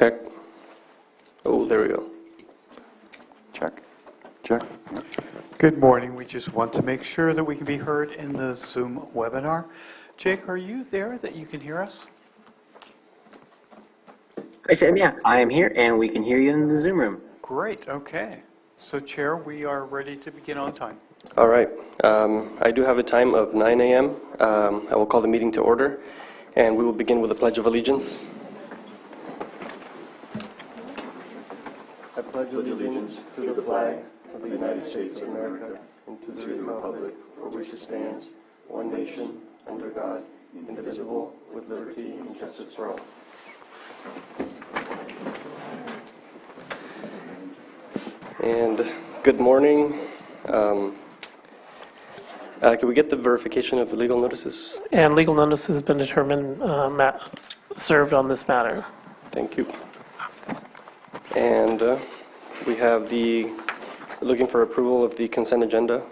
Check. Oh, there we go. Check. Check. Yep. Good morning. We just want to make sure that we can be heard in the Zoom webinar. Jake, are you there that you can hear us? Hi, Sam. Yeah, I am here, and we can hear you in the Zoom room. Great. Okay. So, Chair, we are ready to begin on time. All right. I do have a time of 9 a.m. I will call the meeting to order, and we will begin with the Pledge of Allegiance. I pledge allegiance to the flag of the United States of America and to the republic for which it stands, one nation, under God, indivisible, with liberty and justice for all. And good morning. Can we get the verification of legal notices? And legal notice has been determined, served on this matter. Thank you. And we have looking for approval of the consent agenda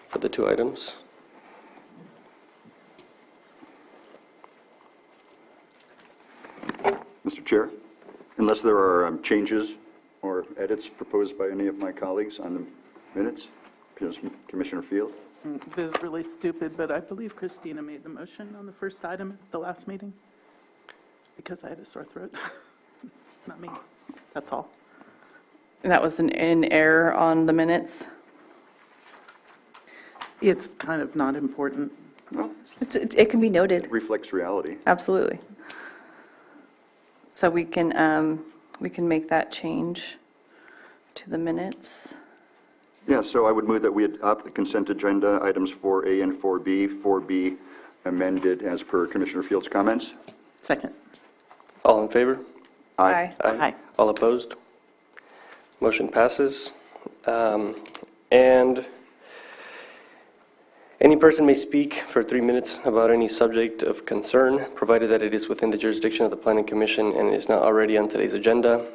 for the two items. Mr. Chair, unless there are changes or edits proposed by any of my colleagues on the minutes, Commissioner Field? This is really stupid, but I believe Christina made the motion on the first item at the last meeting because I had a sore throat. Not me. That's all. And that was an error on the minutes? It's kind of not important. No, It can be noted, it reflects reality. absolutely. So we can make that change to the minutes. Yeah, so I would move that we adopt the consent agenda items 4A and 4B, 4B amended as per Commissioner Field's comments. Second. All in favor? Aye. Aye. All opposed? Motion passes. And any person may speak for 3 minutes about any subject of concern, provided that it is within the jurisdiction of the Planning Commission and is not already on today's agenda.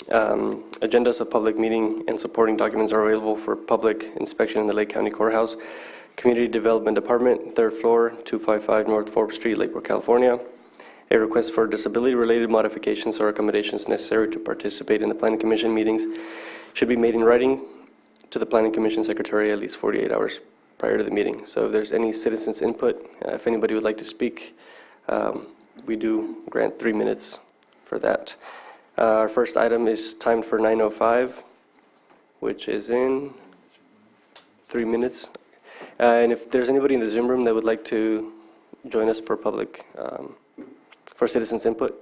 Agendas of public meeting and supporting documents are available for public inspection in the Lake County Courthouse, Community Development Department, 3rd floor, 255 North Forbes Street, Lakewood, California. A request for disability-related modifications or accommodations necessary to participate in the Planning Commission meetings should be made in writing to the Planning Commission Secretary at least 48 hours prior to the meeting. So if there's any citizens' input, if anybody would like to speak, we do grant 3 minutes for that. Our first item is timed for 9:05, which is in 3 minutes. And if there's anybody in the Zoom room that would like to join us for public, for citizens' input.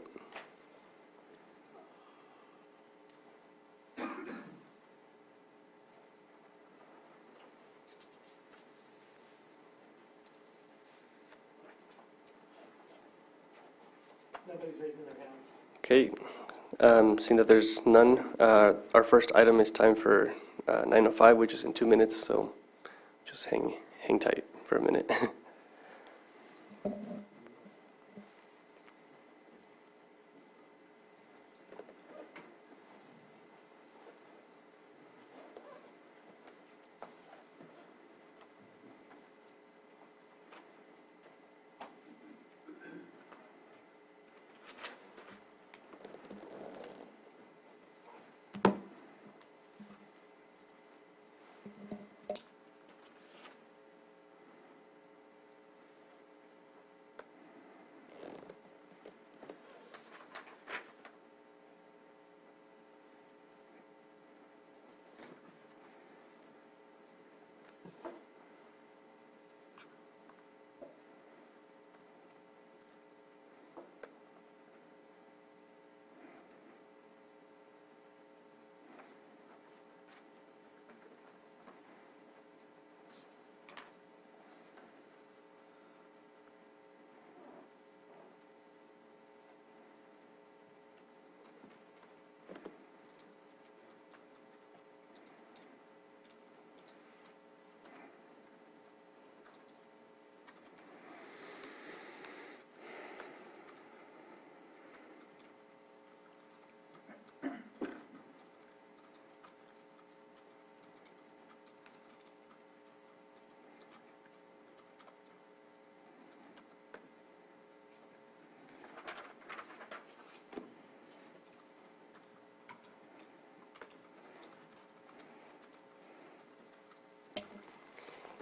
Nobody's raising their hand. Okay, seeing that there's none, our first item is timed for 9:05, which is in 2 minutes, so just hang tight for a minute.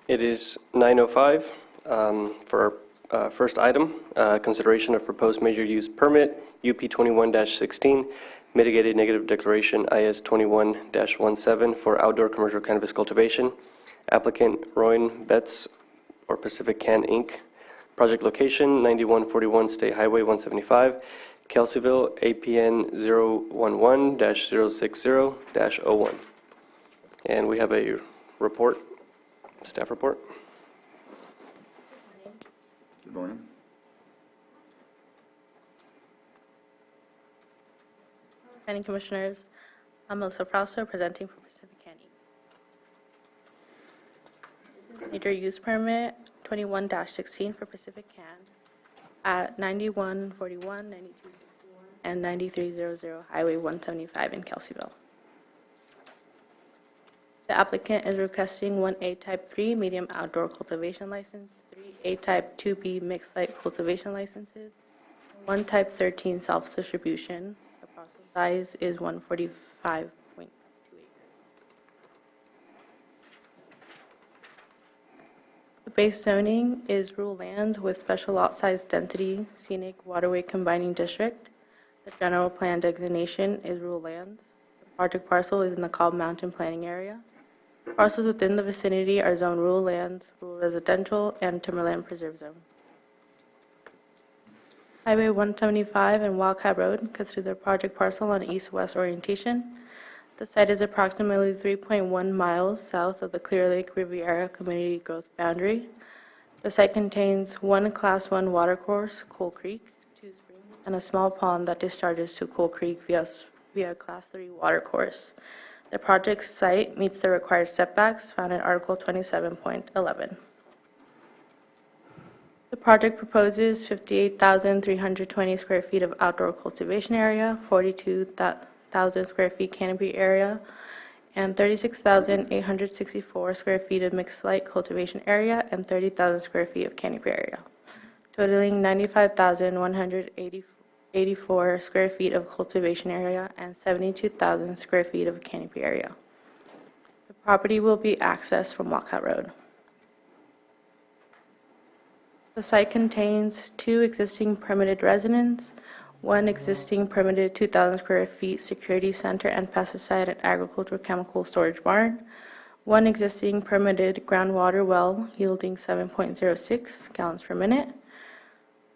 It is 9:05 for our first item, consideration of proposed major use permit, UP 21-16, mitigated negative declaration, IS 21-17 for outdoor commercial cannabis cultivation. Applicant Royan Betts or Pacific Can Inc. Project location 9141 State Highway 175, Kelseyville, APN 011-060-01. And we have a report, staff report. Good morning. Planning Commissioners, I'm Melissa Frausto, presenting for Pacific Can Inc. Major use permit 21-16 for Pacific Can at 9141, 9261, and 9300 Highway 175 in Kelseyville. The applicant is requesting 1A Type 3 medium outdoor cultivation license, 3A Type 2B mixed site cultivation licenses, 1 Type 13 self-distribution. The parcel size is 145.2 acres. The base zoning is rural lands with special lot size density, scenic waterway combining district. The general plan designation is rural lands. The project parcel is in the Cobb Mountain planning area. Parcels within the vicinity are zoned rural lands, rural residential, and timberland preserve zone. Highway 175 and Wildcat Road consider the project parcel on east-west orientation. The site is approximately 3.1 miles south of the Clear Lake Riviera Community Growth Boundary. The site contains one Class 1 watercourse, Coal Creek, 2 springs, and a small pond that discharges to Coal Creek via Class 3 watercourse. The project site meets the required setbacks found in Article 27.11. The project proposes 58,320 square feet of outdoor cultivation area, 42,000 square feet canopy area, and 36,864 square feet of mixed light cultivation area, and 30,000 square feet of canopy area, totaling 95,184 square feet of cultivation area and 72,000 square feet of canopy area. The property will be accessed from Wildcat Road. The site contains 2 existing permitted residences, 1 existing permitted 2,000 square feet security center and pesticide and agricultural chemical storage barn, 1 existing permitted groundwater well yielding 7.06 gallons per minute.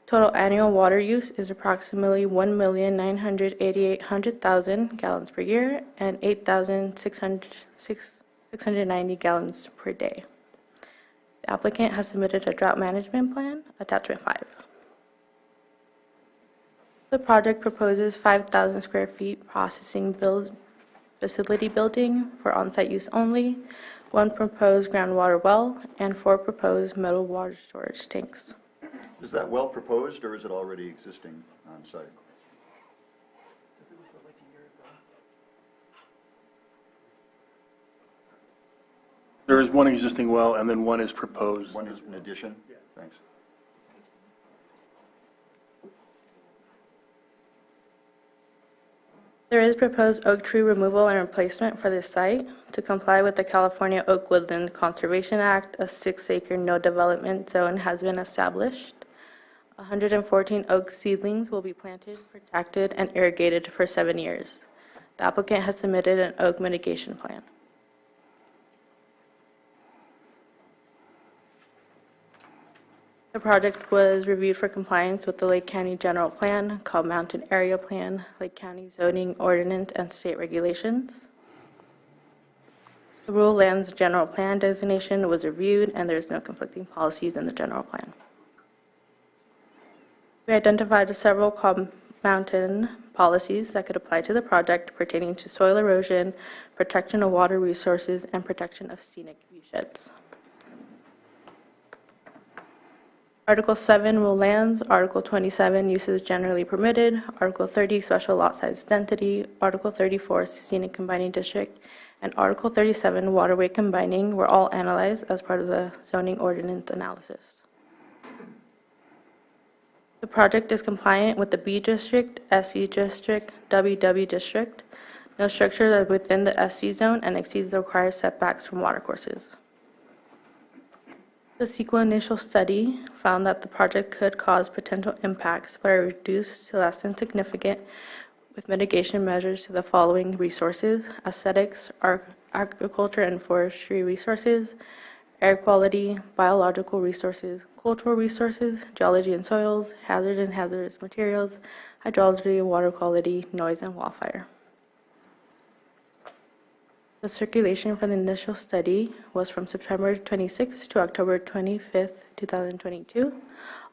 Total annual water use is approximately 1,988,000 gallons per year and 8,690 gallons per day. The applicant has submitted a drought management plan, attachment 5. The project proposes 5,000 square feet processing facility building for on-site use only, 1 proposed groundwater well, and 4 proposed metal water storage tanks. Is that well proposed, or is it already existing on site? There is 1 existing well, and then 1 is proposed. One is an addition? Thanks. There is proposed oak tree removal and replacement for this site. To comply with the California Oak Woodland Conservation Act, a 6-acre no development zone has been established. 114 oak seedlings will be planted, protected, and irrigated for 7 years. The applicant has submitted an oak mitigation plan. The project was reviewed for compliance with the Lake County General Plan, Cobb Mountain Area Plan, Lake County Zoning Ordinance, and state regulations. The Rural Lands General Plan designation was reviewed, and there is no conflicting policies in the general plan. We identified several Cobb Mountain policies that could apply to the project pertaining to soil erosion, protection of water resources, and protection of scenic viewsheds. Article 7, Rural Lands, Article 27, Uses Generally Permitted, Article 30, Special Lot Size Density, Article 34, Scenic Combining District, and Article 37, Waterway Combining were all analyzed as part of the zoning ordinance analysis. The project is compliant with the B District, SC District, WW District. No structures are within the SC zone and exceeds the required setbacks from watercourses. The CEQA initial study found that the project could cause potential impacts, but are reduced to less than significant with mitigation measures to the following resources: aesthetics, agriculture and forestry resources, air quality, biological resources, cultural resources, geology and soils, hazard and hazardous materials, hydrology, water quality, noise, and wildfire. The circulation for the initial study was from September 26 to October 25, 2022.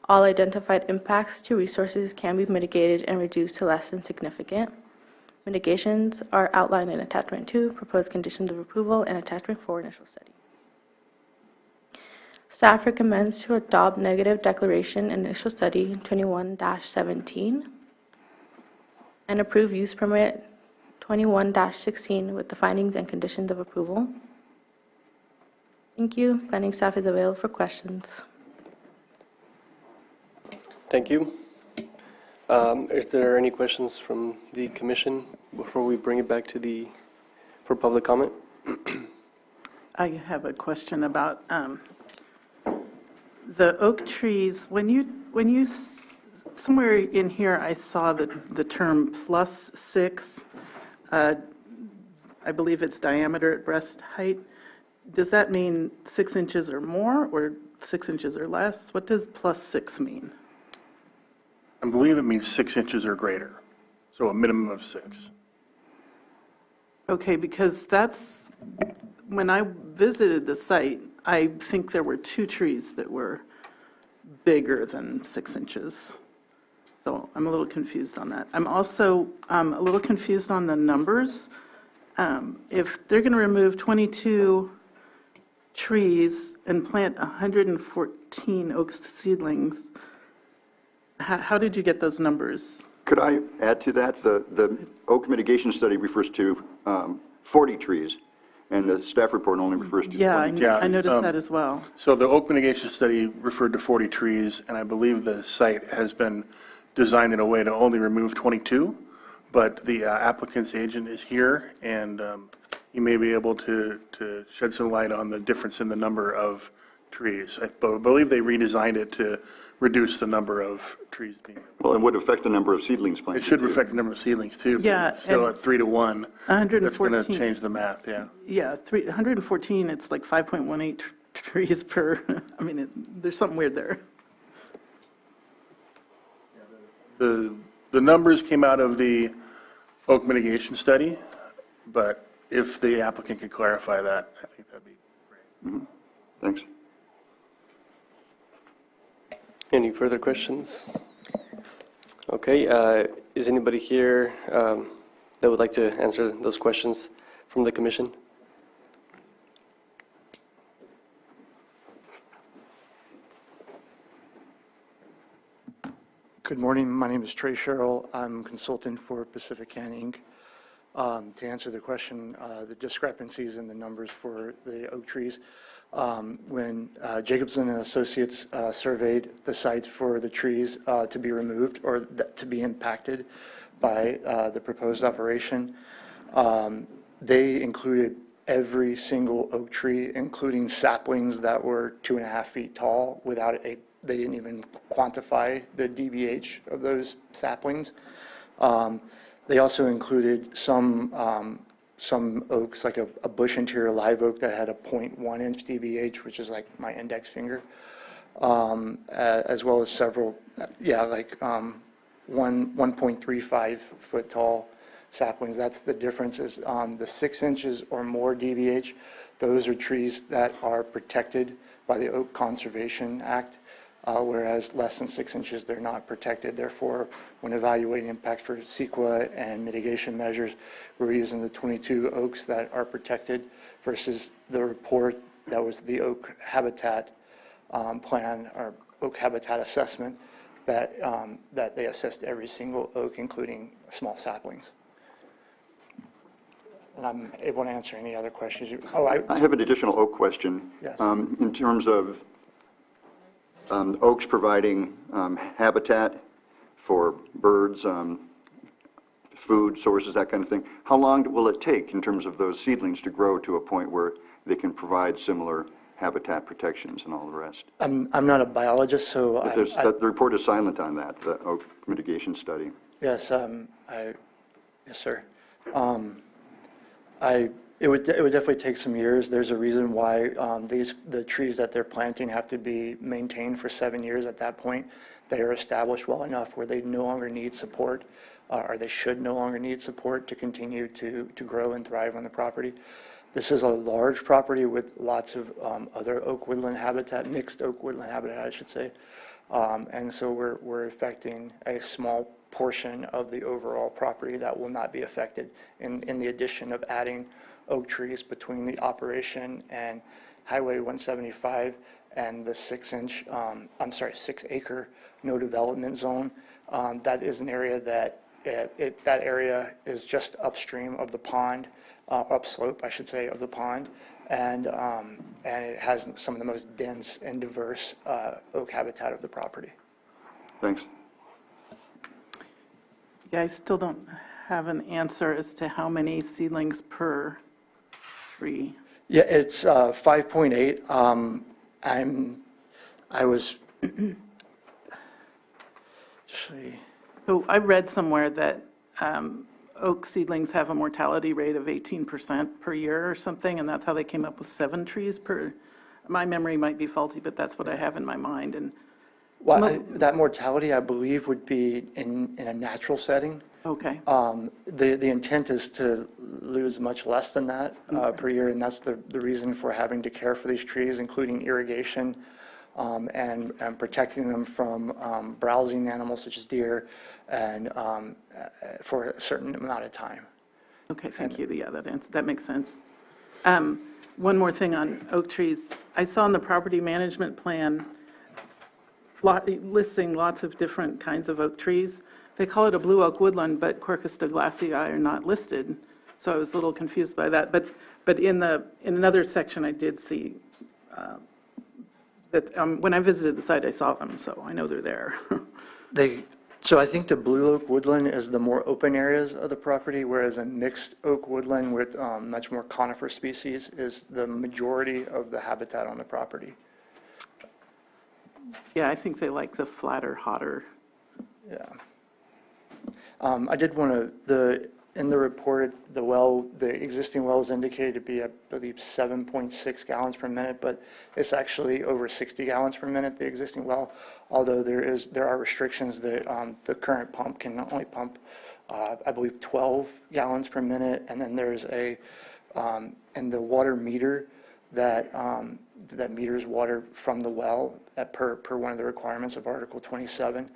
All identified impacts to resources can be mitigated and reduced to less than significant. Mitigations are outlined in Attachment 2, Proposed Conditions of Approval, and Attachment 4, Initial Study. Staff recommends to adopt negative declaration initial study 21-17 and approve use permit 21-16 with the findings and conditions of approval. Thank you. Planning staff is available for questions. Thank you. Is there any questions from the commission before we bring it back to for public comment? I have a question about the oak trees. Somewhere in here, I saw the term +6. I believe it's diameter at breast height. Does that mean 6 inches or more, or 6 inches or less? What does +6 mean? I believe it means 6 inches or greater, so a minimum of 6. Okay, because when I visited the site, I think there were 2 trees that were bigger than 6 inches. So I'm a little confused on that. I'm also a little confused on the numbers. If they're going to remove 22 trees and plant 114 oak seedlings, how did you get those numbers? Could I add to that? The oak mitigation study refers to 40 trees, and the staff report only refers to 20. I noticed that as well. So the oak mitigation study referred to 40 trees, and I believe the site has been designed in a way to only remove 22, but the applicant's agent is here, and he may be able to shed some light on the difference in the number of trees. I believe they redesigned it to reduce the number of trees being. Well, it would affect the number of seedlings planted. It should too. affect the number of seedlings too. Yeah, Still and at 3 to 1. 114. That's going to change the math, yeah. Yeah, 114, it's like 5.18 trees per, I mean, there's something weird there. The numbers came out of the oak mitigation study, but if the applicant could clarify that, I think that'd be great. Thanks. Any further questions? Okay, is anybody here that would like to answer those questions from the commission? Good morning. My name is Trey Sherrill. I'm a consultant for Pacific Can Inc. To answer the question, the discrepancies in the numbers for the oak trees, when Jacobson and Associates surveyed the sites for the trees to be removed or to be impacted by the proposed operation, they included every single oak tree, including saplings that were 2.5 feet tall they didn't even quantify the DBH of those saplings. They also included some oaks, like a bush interior live oak that had a 0.1 inch DBH, which is like my index finger, as well as several, 1.35 foot tall saplings. That's the difference is the 6 inches or more DBH. Those are trees that are protected by the Oak Conservation Act. Whereas less than 6 inches, they're not protected. Therefore, when evaluating impacts for CEQA and mitigation measures, we're using the 22 oaks that are protected versus the report that was the oak habitat plan or oak habitat assessment that they assessed every single oak, including small saplings. And I'm able to answer any other questions. I have an additional oak question. Yes. In terms of oaks providing habitat for birds, food sources, that kind of thing. How long will it take in terms of those seedlings to grow to a point where they can provide similar habitat protections and all the rest. I'm not a biologist, so But the report is silent on that, the oak mitigation study. yes, yes, sir. It would definitely take some years. There's a reason why the trees that they're planting have to be maintained for 7 years. At that point, they are established well enough where they no longer need support, or they should no longer need support to continue to grow and thrive on the property. This is a large property with lots of other oak woodland habitat, mixed oak woodland habitat, I should say. And so we're affecting a small portion of the overall property that will not be affected in the addition of adding oak trees between the operation and Highway 175 and the 6 acre no development zone. That is an area that that area is just upstream of the pond, upslope, I should say, of the pond, and it has some of the most dense and diverse oak habitat of the property. Thanks. Yeah, I still don't have an answer as to how many seedlings per tree. Yeah, it's 5.8. I was, actually, So I read somewhere that oak seedlings have a mortality rate of 18% per year or something, and that's how they came up with 7 trees per. My memory might be faulty, but that's what I have in my mind. And well, that mortality, I believe, would be in a natural setting. okay, The intent is to lose much less than that per year, and that's the reason for having to care for these trees, including irrigation and protecting them from browsing animals such as deer, and for a certain amount of time. okay, thank you. Yeah, that makes sense. One more thing on oak trees. I saw in the property management plan listing lots of different kinds of oak trees. They call it a blue oak woodland, but Quercus douglasii are not listed. So I was a little confused by that. But in another section, I did see that when I visited the site, I saw them, so I know they're there. So I think the blue oak woodland is the more open areas of the property, whereas a mixed oak woodland with much more conifer species is the majority of the habitat on the property. Yeah, I think they like the flatter, hotter. Yeah. I did want to, in the report, the existing well is indicated to be, I believe, 7.6 gallons per minute, but it's actually over 60 gallons per minute, the existing well, although there are restrictions that the current pump can only pump, I believe, 12 gallons per minute, and then there's and the water meter that meters water from the well per one of the requirements of Article 27,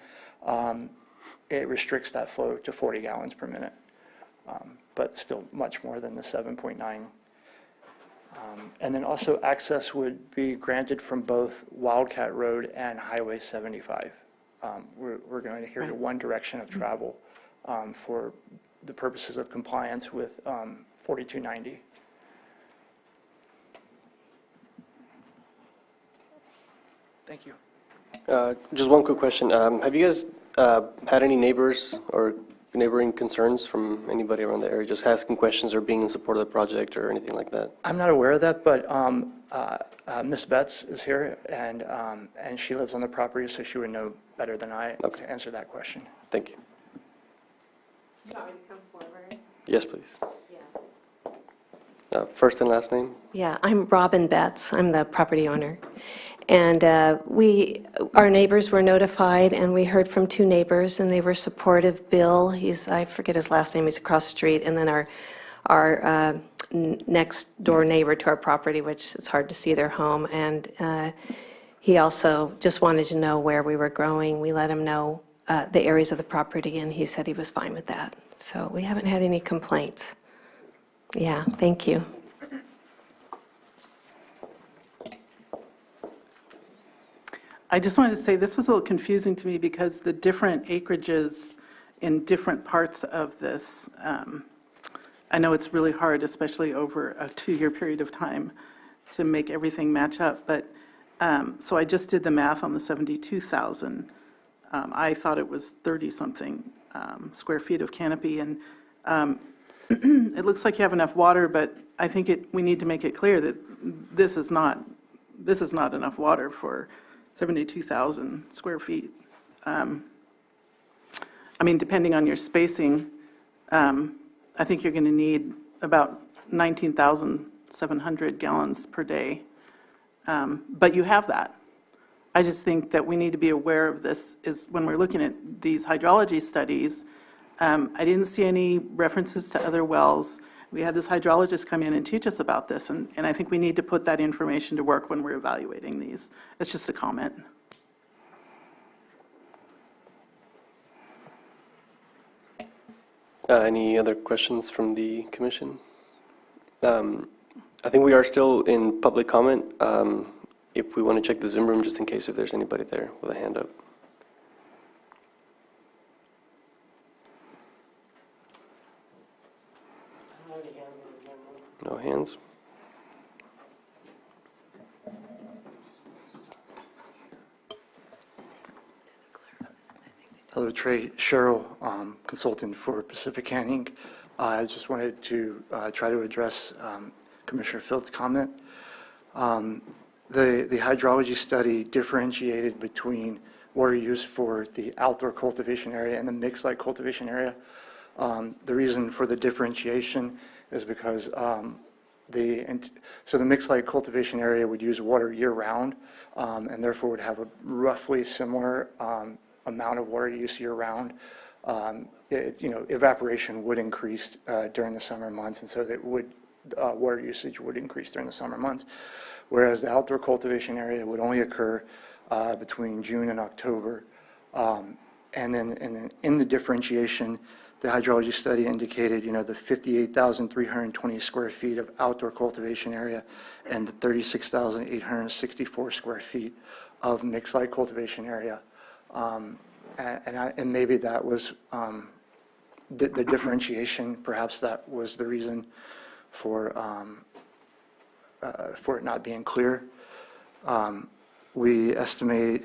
it restricts that flow to 40 gallons per minute, but still much more than the 7.9. And then also access would be granted from both Wildcat Road and Highway 75. We're going to adhere to one direction of travel for the purposes of compliance with 4290. Thank you. Just one quick question. Have you guys had any neighbors or neighboring concerns from anybody around the area, just asking questions or being in support of the project or anything like that? I'm not aware of that, but Ms. Betts is here, and she lives on the property, so she would know better than I to answer that question. Thank you. You want me to come forward? Yes, please. First and last name? Yeah, I'm Robin Betts. I'm the property owner. And our neighbors were notified, and we heard from 2 neighbors, and they were supportive. Bill, I forget his last name, he's across the street, and then our next door neighbor to our property, which it's hard to see their home, and he also just wanted to know where we were growing. We let him know the areas of the property, and he said he was fine with that. So we haven't had any complaints. Yeah, thank you. I just wanted to say this was a little confusing to me because the different acreages in different parts of this, I know it's really hard, especially over a 2-year period of time, to make everything match up. But so I just did the math on the 72,000. I thought it was 30-something square feet of canopy, and it looks like you have enough water, but I think we need to make it clear that this is not this is not enough water for 72,000 square feet. I mean, depending on your spacing, I think you're going to need about 19,700 gallons per day. But you have that. I just think that we need to be aware of this is when we're looking at these hydrology studies. I didn't see any references to other wells. We had this hydrologist come in and teach us about this, and I think we need to put that information to work when we're evaluating these. It's just a comment. Any other questions from the commission? I think we are still in public comment. If we want to check the Zoom room, just in case if there's anybody there with a hand up. No hands? Hello, Trey Sherrill, consultant for Pacific Canning. I just wanted to try to address Commissioner Field's comment. The hydrology study differentiated between water use for the outdoor cultivation area and the mixed-light cultivation area. The reason for the differentiation is because the mixed-light cultivation area would use water year-round, and therefore would have a roughly similar amount of water use year-round. Evaporation would increase during the summer months, and so that would water usage would increase during the summer months. Whereas the outdoor cultivation area would only occur between June and October. And then in the differentiation, the hydrology study indicated, the 58,320 square feet of outdoor cultivation area and the 36,864 square feet of mixed-light cultivation area. And maybe that was the differentiation. Perhaps that was the reason for it not being clear. We estimate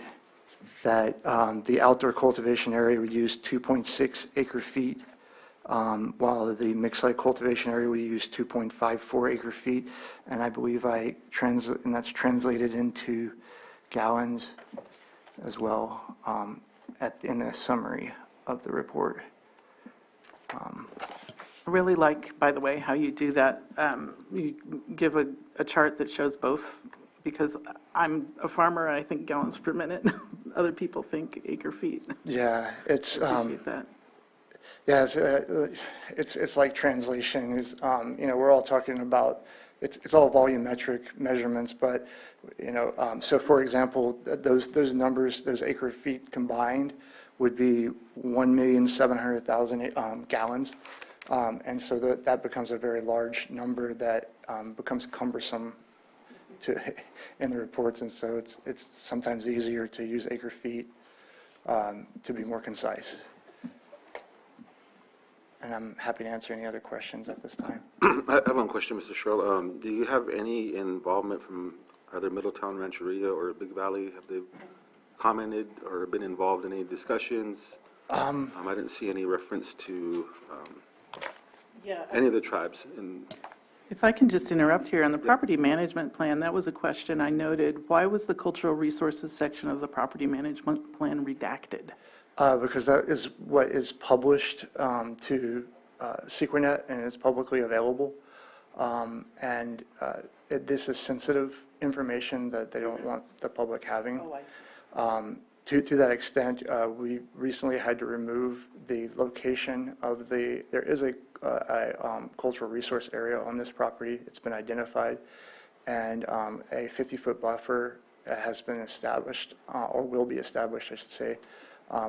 that the outdoor cultivation area would use 2.6 acre feet, while the mixed-light cultivation area would use 2.54 acre feet. And I believe and that's translated into gallons as well in the summary of the report. I really like, by the way, how you do that. You give a chart that shows both, because I'm a farmer, and I think gallons per minute. Other people think acre feet. Yeah, it's Appreciate that. yeah, it's like translation is we're all talking about it's all volumetric measurements, but so for example, those numbers, those acre feet combined would be 1,700,000 gallons. And so that becomes a very large number that becomes cumbersome in the reports, and so it's sometimes easier to use acre feet to be more concise. And I'm happy to answer any other questions at this time. I have one question, Mr. Sherrill. Do you have any involvement from either Middletown Rancheria or Big Valley? Have they commented or been involved in any discussions? I didn't see any reference to any of the tribes. If I can just interrupt here, on the property management plan, that was a question I noted. Why was the cultural resources section of the property management plan redacted? Because that is what is published to Secrenet and is publicly available. This is sensitive information that they don't want the public having. To that extent, we recently had to remove the location of there is a cultural resource area on this property. It's been identified, and a 50-foot buffer has been established, or will be established, I should say,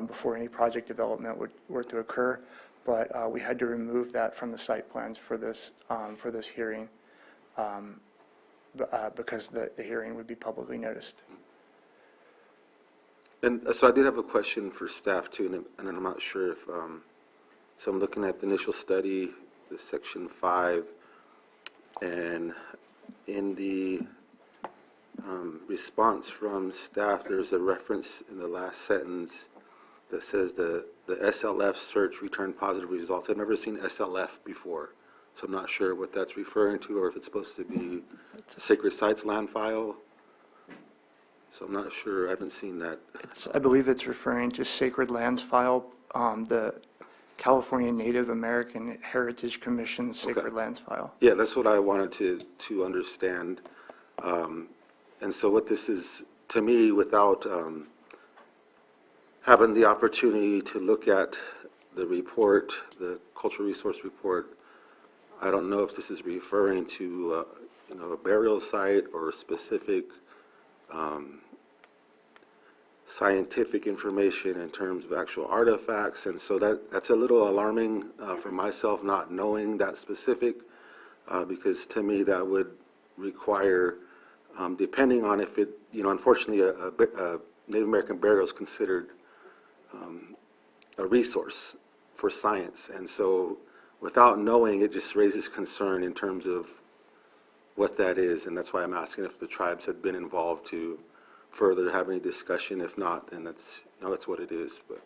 before any project development were to occur. But we had to remove that from the site plans for this hearing, because the hearing would be publicly noticed. And so I did have a question for staff too, and I'm not sure if, so I'm looking at the initial study, the section 5, and in the response from staff, there's a reference in the last sentence that says the SLF search returned positive results. I've never seen SLF before, so I'm not sure what that's referring to, or if it's supposed to be Sacred Sites land file. So I'm not sure, I haven't seen that. I believe it's referring to Sacred Lands File, the California Native American Heritage Commission Sacred Lands File. Yeah, that's what I wanted to understand. And so what this is, to me, without having the opportunity to look at the report, the cultural resource report, I don't know if this is referring to, a burial site or specific scientific information in terms of actual artifacts. And so that's a little alarming for myself, not knowing that specific, because to me that would require, depending on if it, unfortunately a Native American burial is considered a resource for science. And so without knowing, it just raises concern in terms of what that is. And that's why I'm asking if the tribes had been involved to further have any discussion. If not, then that's what it is. But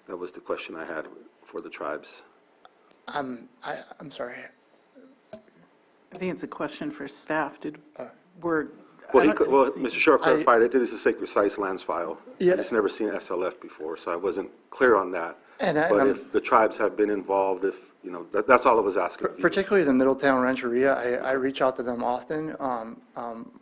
that was the question I had for the tribes. I'm sorry. I think it's a question for staff. Well, Mr. Sherrill clarified it. This is a Sacred Sites Lands File. Yeah. I've just never seen SLF before, so I wasn't clear on that. But I'm- if the tribes have been involved, that's all I was asking. Particularly the Middletown Rancheria, I reach out to them often.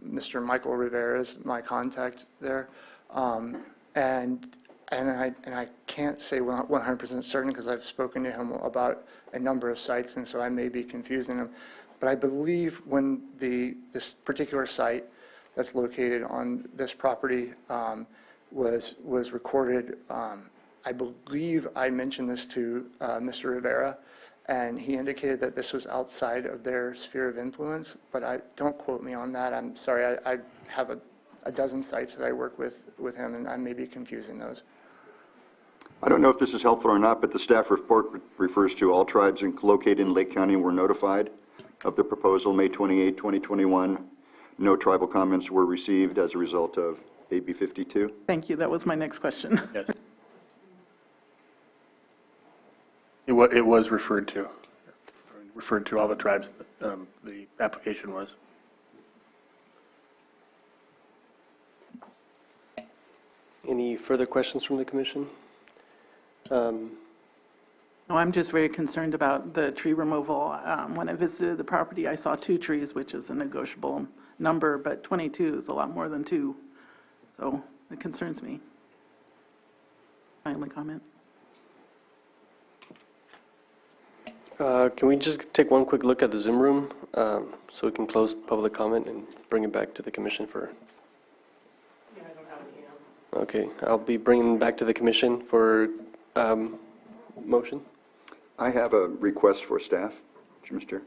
Mr. Michael Rivera is my contact there. And I can't say 100% certain because I've spoken to him about a number of sites, and so I may be confusing them. But I believe when this particular site that's located on this property was recorded, I believe I mentioned this to Mr. Rivera, and he indicated that this was outside of their sphere of influence, but don't quote me on that. I'm sorry, I have a dozen sites that I work with him, and I may be confusing those. I don't know if this is helpful or not, but the staff report refers to all tribes located in Lake County were notified of the proposal May 28, 2021. No tribal comments were received as a result of AB 52. Thank you. That was my next question. Yes. It was referred to all the tribes, the application was. Any further questions from the commission? No, I'm just very concerned about the tree removal. When I visited the property, I saw 2 trees, which is a negotiable number, but 22 is a lot more than 2. So it concerns me. My only comment. Can we just take one quick look at the Zoom room so we can close public comment and bring it back to the commission for? Yeah, I don't have anything else. Okay, I'll be bringing back to the commission for motion. I have a request for staff, Mr.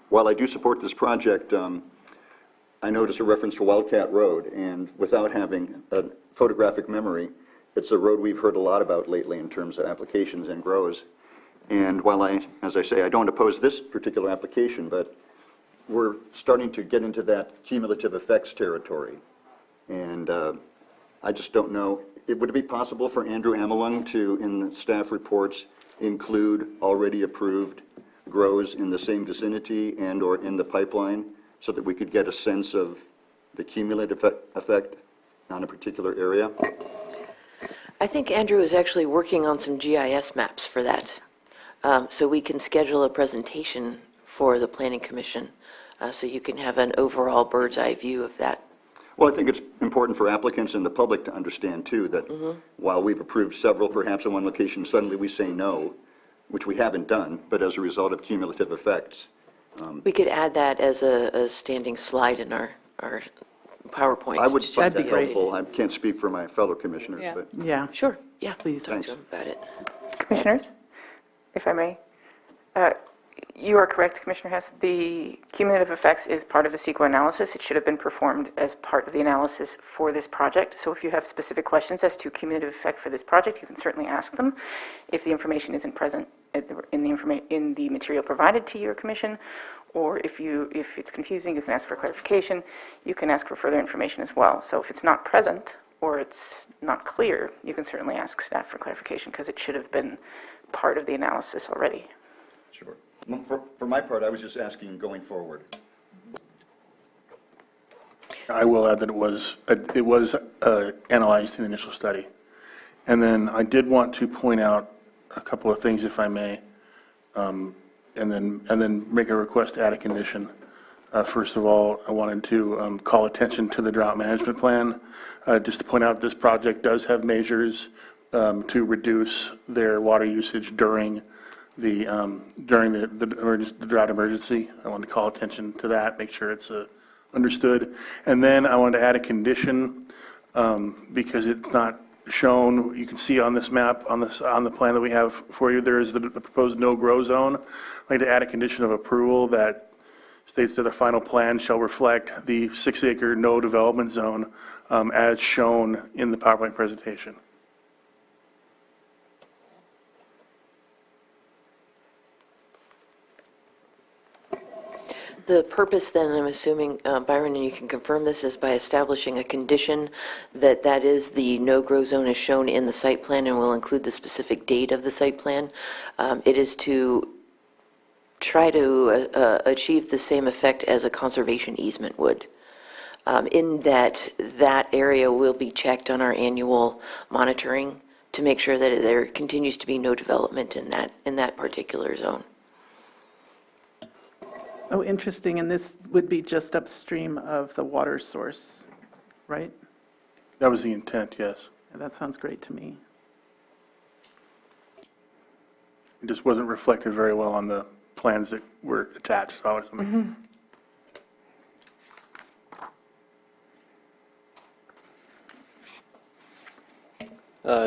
While I do support this project, I noticed a reference to Wildcat Road, and without having a photographic memory, it's a road we've heard a lot about lately in terms of applications and grows. And while as I say, I don't oppose this particular application, but we're starting to get into that cumulative effects territory. And I just don't know, would it be possible for Andrew Amelung to, in the staff reports, include already approved grows in the same vicinity and or in the pipeline so that we could get a sense of the cumulative effect on a particular area? I think Andrew is actually working on some GIS maps for that. So we can schedule a presentation for the Planning Commission so you can have an overall bird's eye view of that. Well, I think it's important for applicants and the public to understand, too, that while we've approved several, perhaps in one location, suddenly we say no, which we haven't done, but as a result of cumulative effects. We could add that as a standing slide in our PowerPoints. I would find That'd that be great. helpful. I can't speak for my fellow commissioners, Yeah. but Yeah. Sure, yeah. Please. Talk to him about it. Commissioners, if I may, you are correct, Commissioner Hess. The cumulative effects is part of the CEQA analysis. It should have been performed as part of the analysis for this project. So if you have specific questions as to cumulative effect for this project, you can certainly ask them. If the information isn't present in the material provided to your commission, or if it's confusing, you can ask for clarification. You can ask for further information as well. So if it's not present or it's not clear, you can certainly ask staff for clarification because it should have been part of the analysis already. sure. For my part, I was just asking going forward. I will add that it was analyzed in the initial study. And then I did want to point out a couple of things, if I may, and then make a request to add a condition. First of all, I wanted to call attention to the drought management plan, just to point out this project does have measures to reduce their water usage during the drought emergency. I wanted to call attention to that, make sure it's understood. And then I wanted to add a condition because it's not shown. You can see on this map, on the plan that we have for you, there is the proposed no-grow zone. I'd like to add a condition of approval that states that the final plan shall reflect the 6-acre no development zone as shown in the PowerPoint presentation. The purpose then, I'm assuming, Byron, and you can confirm this, is by establishing a condition that that is the no-grow zone as shown in the site plan and will include the specific date of the site plan. It is to try to achieve the same effect as a conservation easement would, in that that area will be checked on our annual monitoring to make sure that there continues to be no development in that particular zone. Oh, interesting, and this would be just upstream of the water source, right? That was the intent, yes. That sounds great to me. It just wasn't reflected very well on the plans that were attached, so I was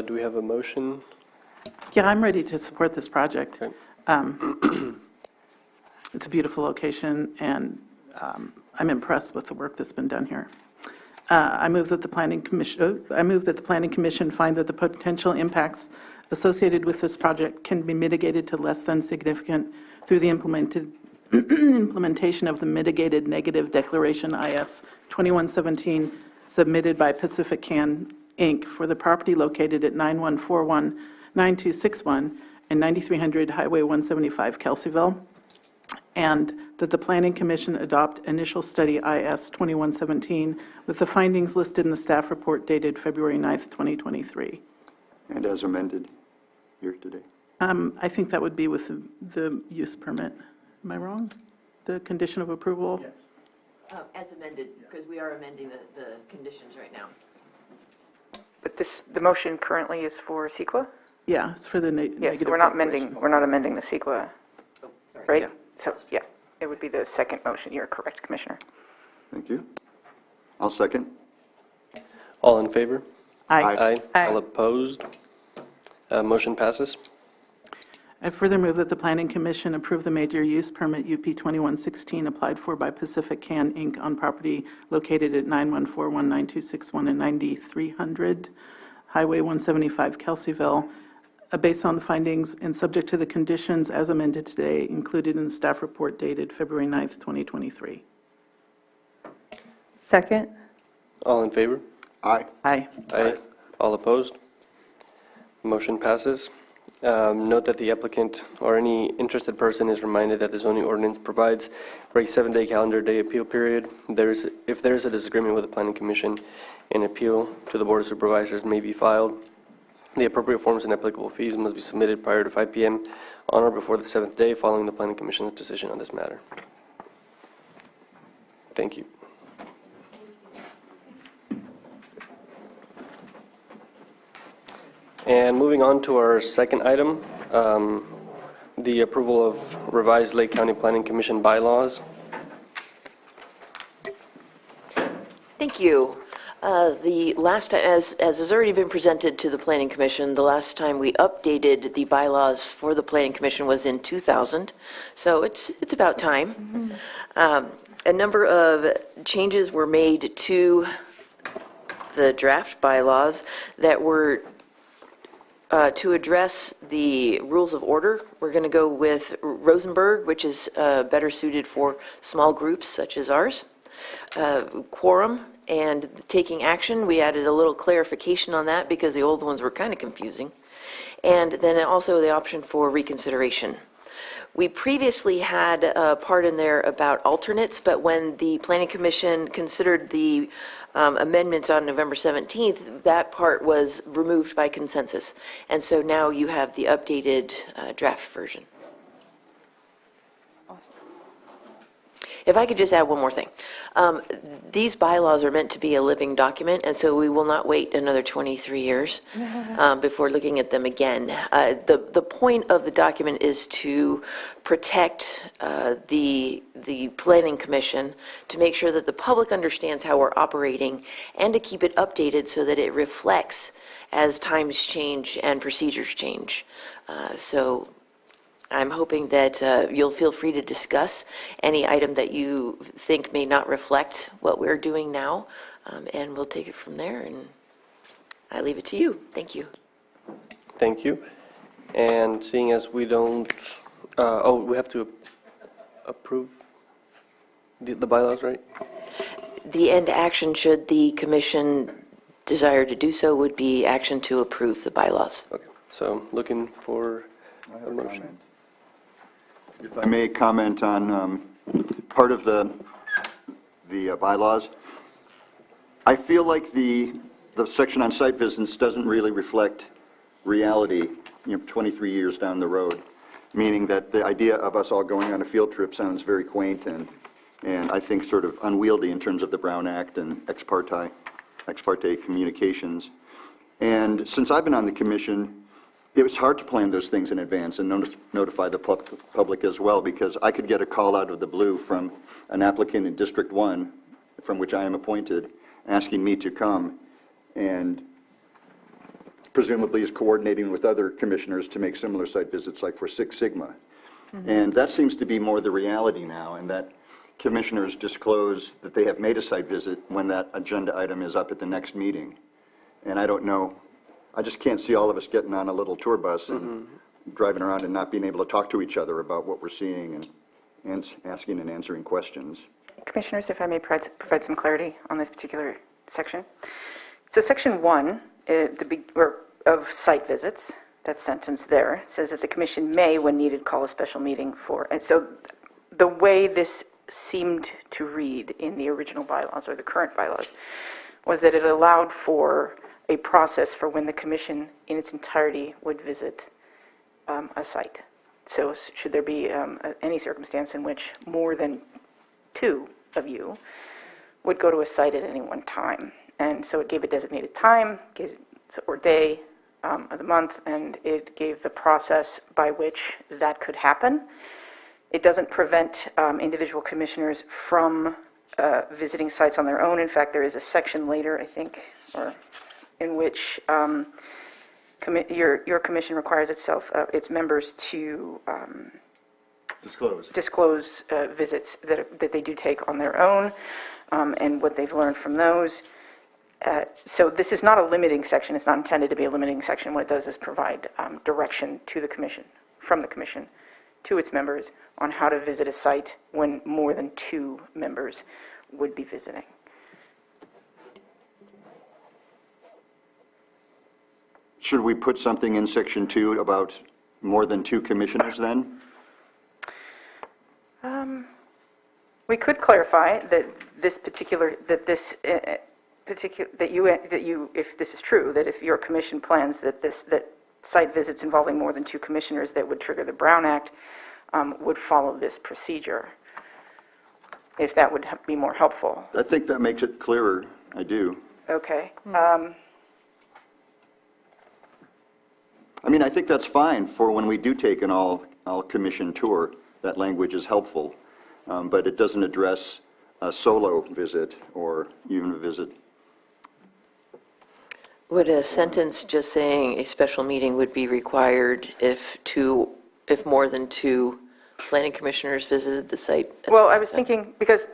Do we have a motion? Yeah, I'm ready to support this project. Okay. It's a beautiful location, and I'm impressed with the work that's been done here. I move that the Planning Commission find that the potential impacts associated with this project can be mitigated to less than significant through the implementation of the mitigated negative declaration IS 2117 submitted by Pacific Can Inc. for the property located at 9141 9261 and 9300 Highway 175 Kelseyville, and that the Planning Commission adopt initial study IS 2117 with the findings listed in the staff report dated February 9th, 2023. And as amended here today. I think that would be with the use permit. Am I wrong? The condition of approval? Yes. As amended, because we are amending the conditions right now. But the motion currently is for CEQA? Yeah, it's for the negative. Yes, so we're not amending the CEQA, Oh, sorry. right? So, yeah, it would be the second motion. You're correct, Commissioner. Thank you. I'll second. All in favor? Aye. Aye. All opposed? Motion passes. I further move that the Planning Commission approve the major use permit UP 2116 applied for by Pacific Can Inc. on property located at 9141 9261 and 9300 Highway 175 Kelseyville, based on the findings and subject to the conditions as amended today included in the staff report dated February 9th, 2023. Second. All in favor? Aye. Aye. Aye. All opposed? Motion passes. Note that the applicant or any interested person is reminded that the zoning ordinance provides for a 7-day calendar day appeal period. If there is a disagreement with the Planning Commission, an appeal to the Board of Supervisors may be filed. The appropriate forms and applicable fees must be submitted prior to 5 p.m. on or before the 7th day following the Planning Commission's decision on this matter. Thank you. And moving on to our second item, the approval of revised Lake County Planning Commission bylaws. Thank you. The last time, as has already been presented to the Planning Commission, the last time we updated the bylaws for the Planning Commission was in 2000, so it's about time. A number of changes were made to the draft bylaws that were to address the rules of order. We're going to go with Rosenberg, which is better suited for small groups such as ours. Quorum and taking action, we added a little clarification on that because the old ones were kind of confusing. And then also the option for reconsideration. We previously had a part in there about alternates, but when the Planning Commission considered the amendments on November 17th, that part was removed by consensus. And so now you have the updated draft version. If I could just add one more thing. These bylaws are meant to be a living document, and so we will not wait another 23 years before looking at them again. The point of the document is to protect the Planning Commission, to make sure that the public understands how we're operating, and to keep it updated so that it reflects as times change and procedures change. So I'm hoping that you'll feel free to discuss any item that you think may not reflect what we're doing now, and we'll take it from there, and I leave it to you. Thank you. Thank you. And seeing as we don't, we have to approve the bylaws, right? The end action, should the commission desire to do so, would be action to approve the bylaws. Okay, so looking for a motion. If I may comment on part of the bylaws, I feel like the section on site visits doesn't really reflect reality, 23 years down the road, meaning that the idea of us all going on a field trip sounds very quaint and I think sort of unwieldy in terms of the Brown Act and ex parte communications. And since I've been on the commission, it was hard to plan those things in advance and notify the public as well, because I could get a call out of the blue from an applicant in District 1, from which I am appointed, asking me to come, and presumably is coordinating with other commissioners to make similar site visits like for Six Sigma. And that seems to be more the reality now, and that commissioners disclose that they have made a site visit when that agenda item is up at the next meeting. And I don't know, I just can't see all of us getting on a little tour bus and driving around and not being able to talk to each other about what we're seeing and asking and answering questions. Commissioners, if I may provide some clarity on this particular section. So Section 1 of site visits, that sentence there, says that the commission may, when needed, call a special meeting for, and so the way this seemed to read in the original bylaws or the current bylaws was that it allowed for a process for when the commission in its entirety would visit a site. So should there be any circumstance in which more than 2 of you would go to a site at any one time. And so it gave a designated time or day of the month, and it gave the process by which that could happen. It doesn't prevent individual commissioners from visiting sites on their own. In fact, there is a section later, I think, or in which your commission requires its members to disclose visits that they do take on their own, and what they've learned from those. So this is not a limiting section. It's not intended to be a limiting section. What it does is provide direction to the commission, from the commission to its members, on how to visit a site when more than 2 members would be visiting. Should we put something in Section 2 about more than 2 commissioners then? We could clarify that if this is true, that if your commission plans that site visits involving more than 2 commissioners that would trigger the Brown Act would follow this procedure, if that would be more helpful. I think that makes it clearer. I do. Okay. I mean, I think that's fine for when we do take an all-commission tour. That language is helpful, but it doesn't address a solo visit or even a visit. Would a sentence just saying a special meeting would be required if more than 2 planning commissioners visited the site? Well, I was thinking, because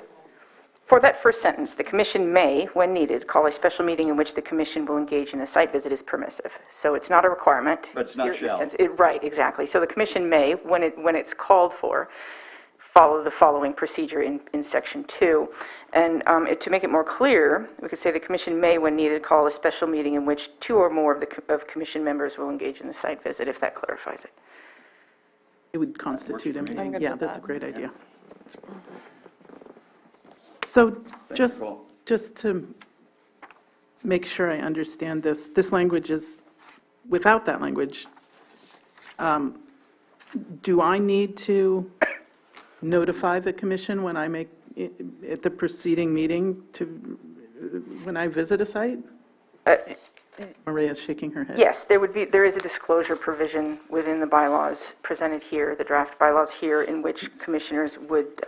for that first sentence, the commission may, when needed, call a special meeting in which the commission will engage in the site visit is permissive. So it's not a requirement. But it's not shall. Right, exactly. So the commission may, when it's called for, follow the following procedure in Section 2. And to make it more clear, we could say the commission may, when needed, call a special meeting in which 2 or more of commission members will engage in the site visit, if that clarifies it. It would constitute a meeting. good Yeah, with that's a that. great idea. So just, Paul. just to make sure I understand this, this language is, without that language, do I need to notify the commission when I make, at the preceding meeting to, when I visit a site? Maria's shaking her head. Yes, there is a disclosure provision within the bylaws presented here, the draft bylaws here, in which commissioners would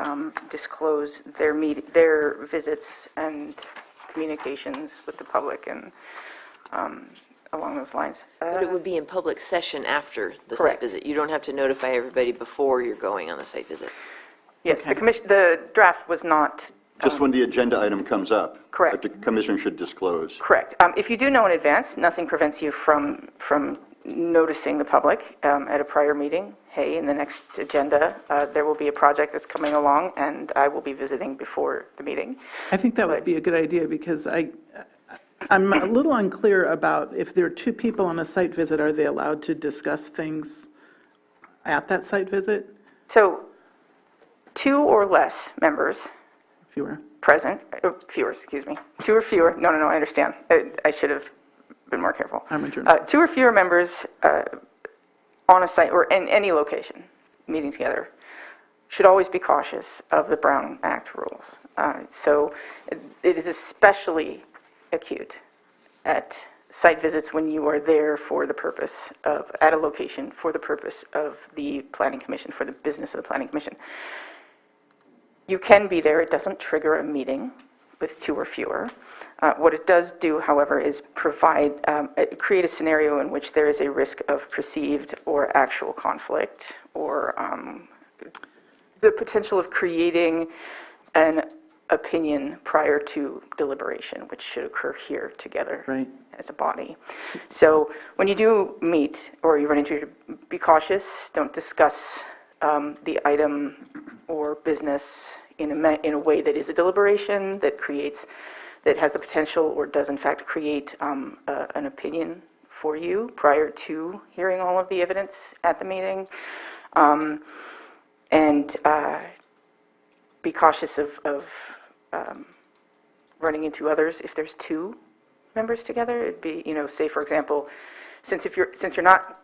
disclose their visits and communications with the public and along those lines. But it would be in public session after the site Correct. visit. You don't have to notify everybody before you're going on the site visit. Yes, Okay. the draft was not Just when the agenda item comes up. Correct. The commission should disclose. correct. If you do know in advance, nothing prevents you from noticing the public at a prior meeting. Hey, in the next agenda, there will be a project that's coming along, and I will be visiting before the meeting. I think that would be a good idea, because I'm a little unclear about if there are two people on a site visit, are they allowed to discuss things at that site visit? So, 2 or less members Fewer. present, fewer, excuse me, 2 or fewer, no, I understand. I should have been more careful. I'm a journalist. 2 or fewer members on a site or in any location, meeting together, should always be cautious of the Brown Act rules. So it is especially acute at site visits when you are there for the purpose of, at a location for the purpose of the Planning Commission, for the business of the Planning Commission. You can be there, it doesn't trigger a meeting with 2 or fewer. What it does do, however, is create a scenario in which there is a risk of perceived or actual conflict, or the potential of creating an opinion prior to deliberation, which should occur here together Right. as a body. So when you do meet, or you run into, be cautious, don't discuss the item or business in a way that is a deliberation, that has the potential or does in fact create an opinion for you prior to hearing all of the evidence at the meeting. And be cautious of running into others if there's 2 members together. It'd be, say for example, since you're not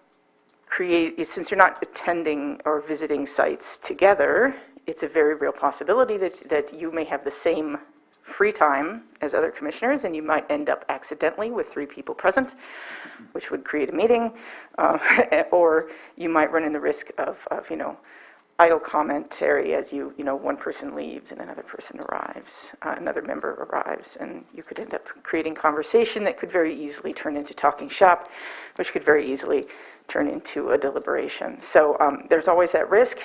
attending or visiting sites together, it's a very real possibility that you may have the same free time as other commissioners, and you might end up accidentally with 3 people present, which would create a meeting, or you might run in the risk of idle commentary as one person leaves and another person arrives, another member arrives, and you could end up creating conversation that could very easily turn into talking shop, which could very easily turn into a deliberation. So there's always that risk.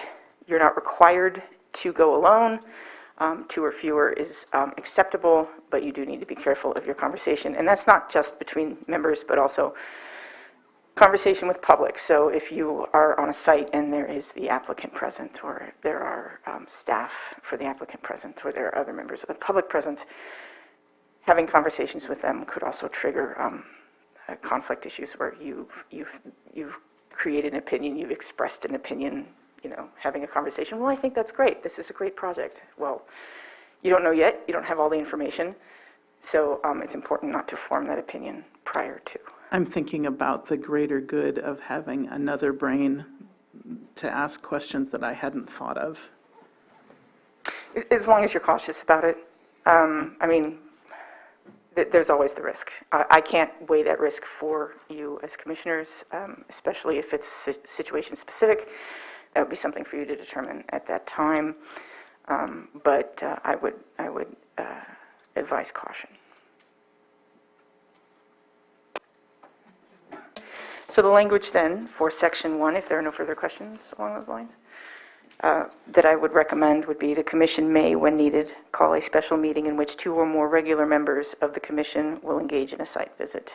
You're not required to go alone. 2 or fewer is acceptable, but you do need to be careful of your conversation. And that's not just between members, but also conversation with public. So if you are on a site and there is the applicant present, or there are staff for the applicant present, or there are other members of the public present, having conversations with them could also trigger conflict issues where you've created an opinion, you've expressed an opinion, having a conversation. Well, I think that's great. This is a great project. Well, you don't know yet. You don't have all the information. So it's important not to form that opinion prior to. I'm thinking about the greater good of having another brain to ask questions that I hadn't thought of. As long as you're cautious about it. There's always the risk. I can't weigh that risk for you as commissioners, especially if it's situation specific. That would be something for you to determine at that time. But I would advise caution. So the language then for section 1, if there are no further questions along those lines, that I would recommend would be the commission may, when needed, call a special meeting in which 2 or more regular members of the commission will engage in a site visit.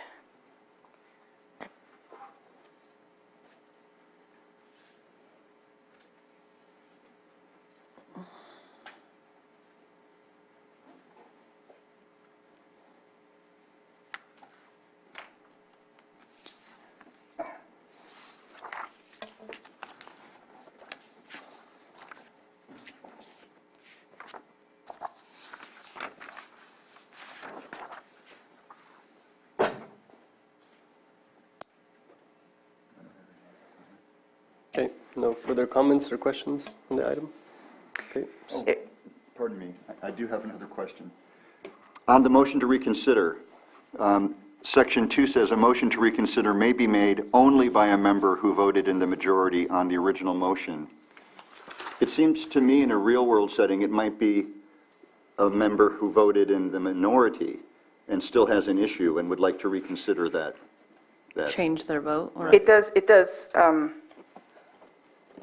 No further comments or questions on the item? Okay. Pardon me, I do have another question. On the motion to reconsider, Section 2 says, "A motion to reconsider may be made only by a member who voted in the majority on the original motion." It seems to me in a real-world setting, it might be a member who voted in the minority and still has an issue and would like to reconsider that. Change their vote? Or? It does,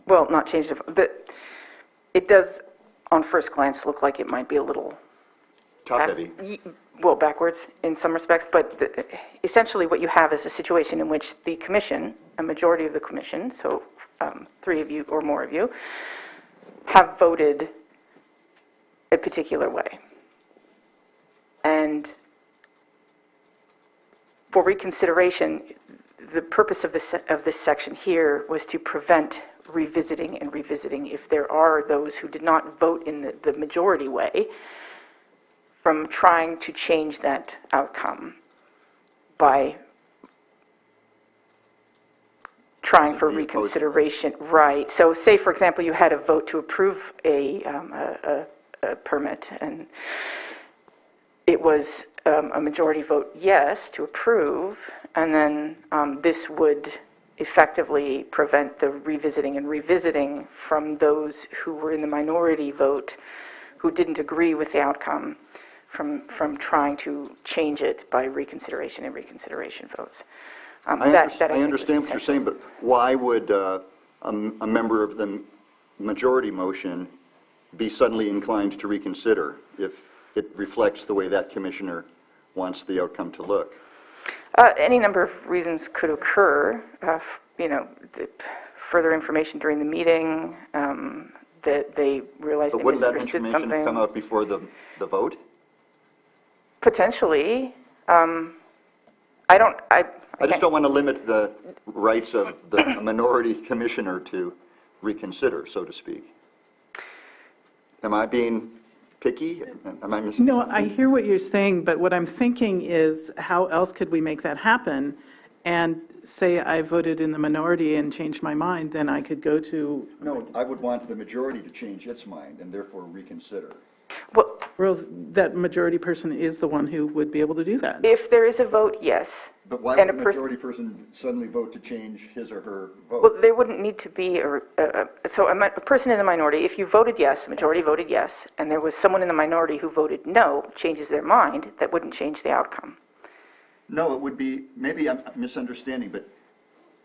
well, not change the vote. It does, on first glance, look like it might be a little Top-heavy. well, backwards in some respects, but essentially what you have is a situation in which the commission, a majority of the commission, so 3 of you or more of you, have voted a particular way. And for reconsideration, the purpose of this section here was to prevent revisiting and revisiting if there are those who did not vote in the majority way from trying to change that outcome by trying for reconsideration. Right. So say, for example, you had a vote to approve a permit, and it was a majority vote yes to approve, and then this would effectively prevent the revisiting and revisiting from those who were in the minority vote who didn't agree with the outcome from trying to change it by reconsideration and reconsideration votes. I understand what you're saying, but why would a member of the majority motion be suddenly inclined to reconsider if it reflects the way that commissioner wants the outcome to look? Any number of reasons could occur. Further information during the meeting, that they realize they misunderstood something. But wouldn't that information come out before the vote? Potentially. I just don't want to limit the rights of the minority commissioner to reconsider, so to speak. Am I being picky? Am I missing No, something? I hear what you're saying, but what I'm thinking is how else could we make that happen? And say I voted in the minority and changed my mind, then I could go to... No, I would want the majority to change its mind and therefore reconsider. Well, that majority person is the one who would be able to do that. If there is a vote, yes. But why would a majority person suddenly vote to change his or her vote? Well, there wouldn't need to be a person in the minority, if you voted yes, the majority voted yes, and there was someone in the minority who voted no, changes their mind, that wouldn't change the outcome. No, it would be, maybe I'm misunderstanding, but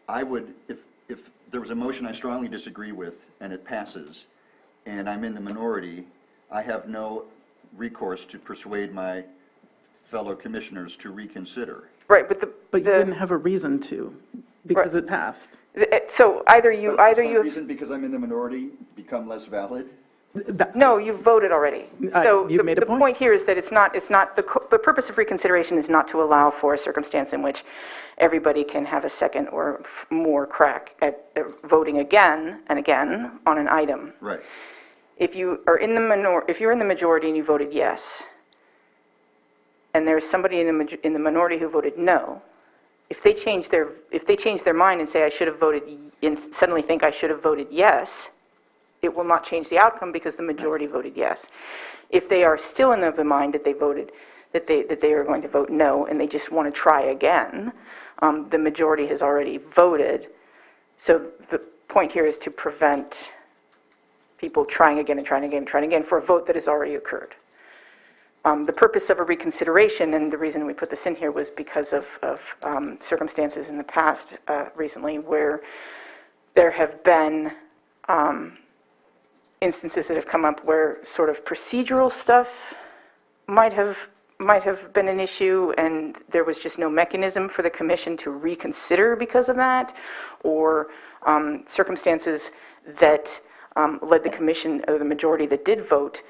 I would, if there was a motion I strongly disagree with and it passes, and I'm in the minority, I have no recourse to persuade my fellow commissioners to reconsider. Right, but you wouldn't have a reason to, because it passed. So either you... Does that reason, because I'm in the minority, become less valid? No, you've voted already. So you've made a the point here is that it's not the purpose of reconsideration is not to allow for a circumstance in which everybody can have a second or more crack at voting again and again on an item. Right. If you are in the if you're in the majority and you voted yes, and there's somebody in the minority who voted no, if they change their mind and say I should have voted and suddenly think I should have voted yes, it will not change the outcome because the majority voted yes. If they are still in the mind that they voted that they are going to vote no and they just want to try again, the majority has already voted. So the point here is to prevent people trying again and trying again and trying again for a vote that has already occurred. The purpose of a reconsideration, and the reason we put this in here, was because of circumstances in the past recently where there have been instances that have come up where sort of procedural stuff might have been an issue, and there was just no mechanism for the commission to reconsider because of that, or circumstances that led the commission, or the majority that did vote,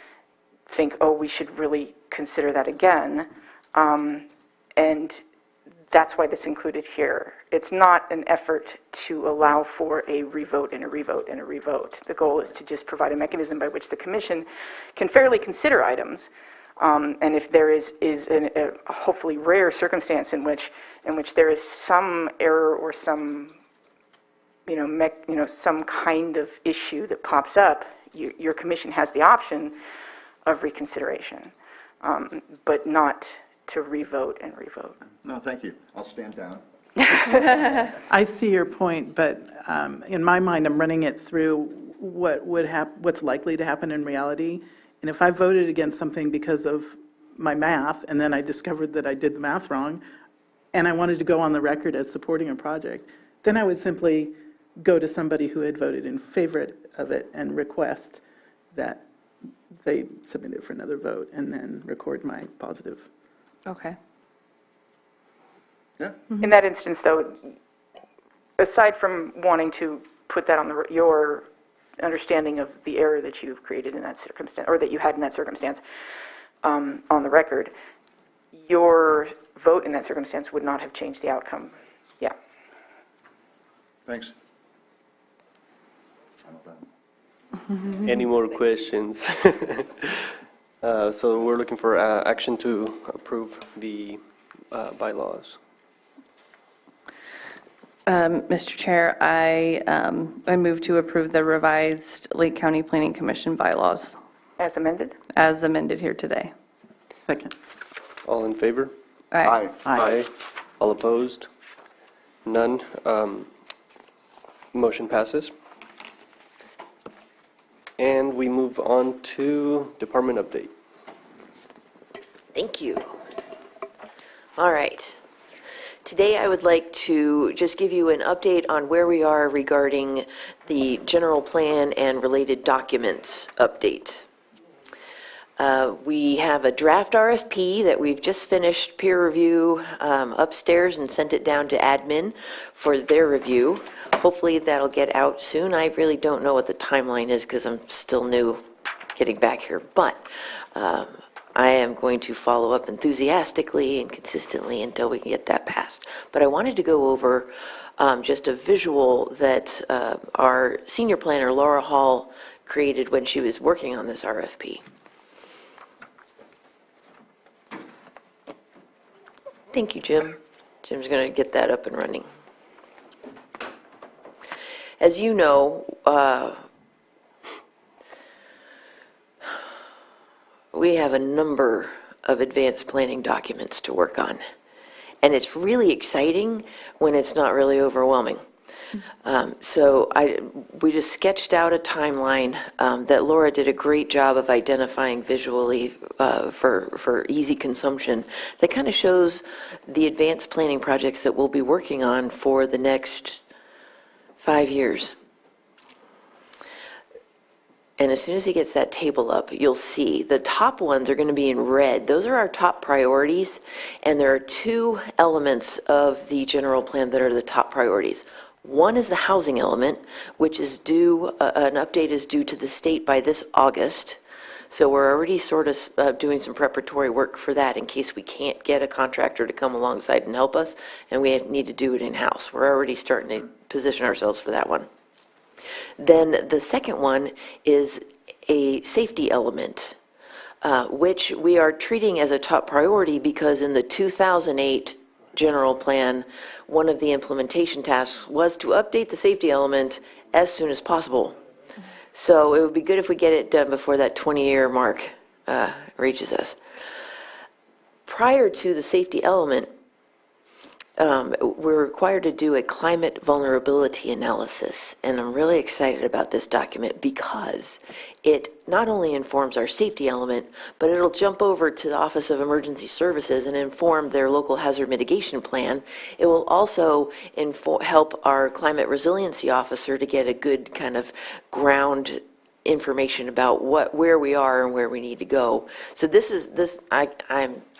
think, oh, we should really consider that again. And that's why this included here. It's not an effort to allow for a revote and a revote and a revote. The goal is to just provide a mechanism by which the commission can fairly consider items. And if there is a hopefully rare circumstance in which there is some error or some some kind of issue that pops up, your commission has the option of reconsideration, but not to revote and revote. No, thank you. I'll stand down. I see your point, but in my mind, I'm running it through what's likely to happen in reality. And if I voted against something because of my math, and then I discovered that I did the math wrong, and I wanted to go on the record as supporting a project, then I would simply go to somebody who had voted in favor of it and request that they submit it for another vote, and then record my positive. Okay. Yeah. In that instance, though, aside from wanting to put that on your understanding of the error that you've created in that circumstance, or that you had in that circumstance, on the record, your vote in that circumstance would not have changed the outcome. Yeah. Thanks. Any more questions? So we're looking for action to approve the bylaws. Mr. Chair, I move to approve the revised Lake County Planning Commission bylaws As amended? as amended here today. Second. All in favor? Aye. Aye. All opposed? None. Motion passes. And we move on to department update. Thank you. All right. Today I would like to just give you an update on where we are regarding the general plan and related documents update. We have a draft RFP that we've just finished peer review upstairs and sent it down to admin for their review. Hopefully that'll get out soon. I really don't know what the timeline is because I'm still new getting back here, but I am going to follow up enthusiastically and consistently until we can get that passed. But I wanted to go over just a visual that our senior planner, Laura Hall, created when she was working on this RFP. Thank you, Jim. Jim's going to get that up and running. As you know, we have a number of advanced planning documents to work on. And it's really exciting when it's not really overwhelming. So we just sketched out a timeline that Laura did a great job of identifying visually for easy consumption that kind of shows the advanced planning projects that we'll be working on for the next 5 years. And as soon as he gets that table up, you'll see the top ones are going to be in red. Those are our top priorities, and there are two elements of the general plan that are the top priorities. One is the housing element, which is due, an update is due to the state by this August. So we're already sort of doing some preparatory work for that in case we can't get a contractor to come alongside and help us, and we need to do it in-house. We're already starting to position ourselves for that one. Then the second one is a safety element, which we are treating as a top priority because in the 2008 general plan, one of the implementation tasks was to update the safety element as soon as possible. So it would be good if we get it done before that 20-year mark reaches us. Prior to the safety element, we're required to do a climate vulnerability analysis, and I'm really excited about this document because it not only informs our safety element, but it'll jump over to the Office of Emergency Services and inform their local hazard mitigation plan. It will also help our climate resiliency officer to get a good kind of ground information about where we are and where we need to go. So I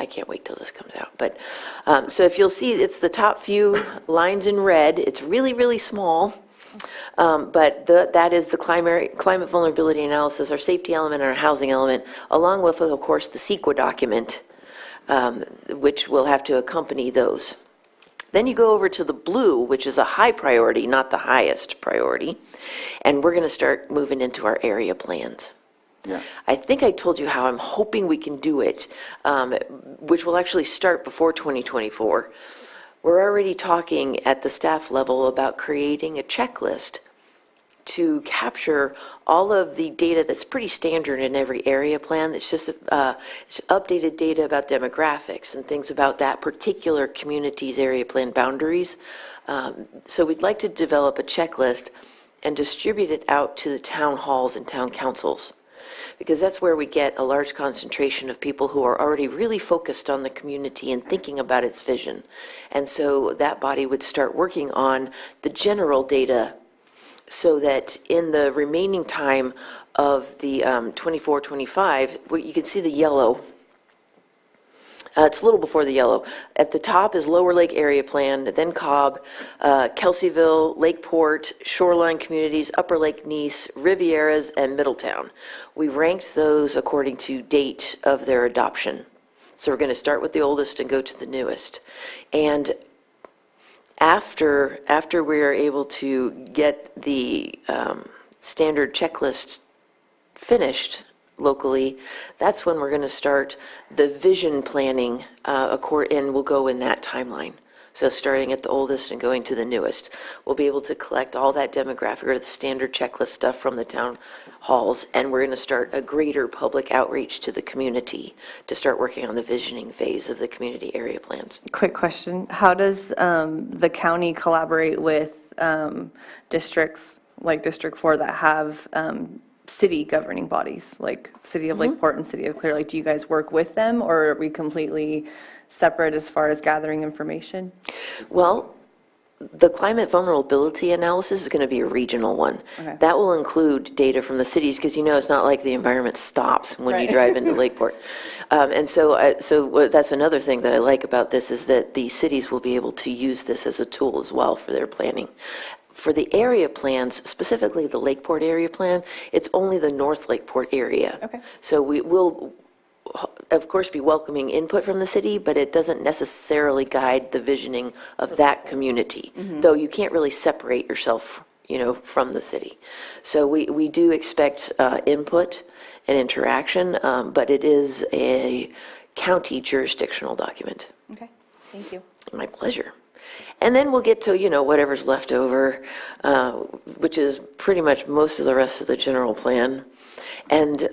can't wait till this comes out. But so if you'll see, it's the top few lines in red. It's really, really small. But that is the climate vulnerability analysis, our safety element, and our housing element, along with, of course, the CEQA document, which will have to accompany those. Then you go over to the blue, which is a high priority, not the highest priority, and we're going to start moving into our area plans. Yeah. I think I told you how I'm hoping we can do it, which will actually start before 2024. we're already talking at the staff level about creating a checklist to capture all of the data that's pretty standard in every area plan. It's just it's updated data about demographics and things about that particular community's area plan boundaries. So we'd like to develop a checklist and distribute it out to the town halls and town councils, because that's where we get a large concentration of people who are already really focused on the community and thinking about its vision. And so that body would start working on the general data, so that in the remaining time of the 24-25, you can see the yellow. It's a little before the yellow. At the top is Lower Lake Area Plan, then Cobb, Kelseyville, Lakeport, Shoreline Communities, Upper Lake Nice, Rivieras, and Middletown. We ranked those according to date of their adoption. So we're going to start with the oldest and go to the newest. And after we are able to get the standard checklist finished locally, that's when we're going to start the vision planning, and we'll go in that timeline. So starting at the oldest and going to the newest, we'll be able to collect all that demographic or the standard checklist stuff from the town halls, and we're going to start a greater public outreach to the community to start working on the visioning phase of the community area plans. Quick question. How does the county collaborate with districts like District 4 that have city governing bodies, like City of Lakeport and City of Clear Lake? Do you guys work with them, or are we completely separate as far as gathering information? Well, the climate vulnerability analysis is going to be a regional one. Okay. That will include data from the cities, because it's not like the environment stops when you drive into Lakeport. And so that's another thing that I like about this, is that the cities will be able to use this as a tool as well for their planning. For the area plans, specifically the Lakeport area plan, it's only the North Lakeport area. Okay. So we will, of course, be welcoming input from the city, but it doesn't necessarily guide the visioning of that community, though you can't really separate yourself, from the city. So we do expect input and interaction, but it is a county jurisdictional document. Okay, thank you. My pleasure. And then we'll get to, whatever's left over, which is pretty much most of the rest of the general plan. And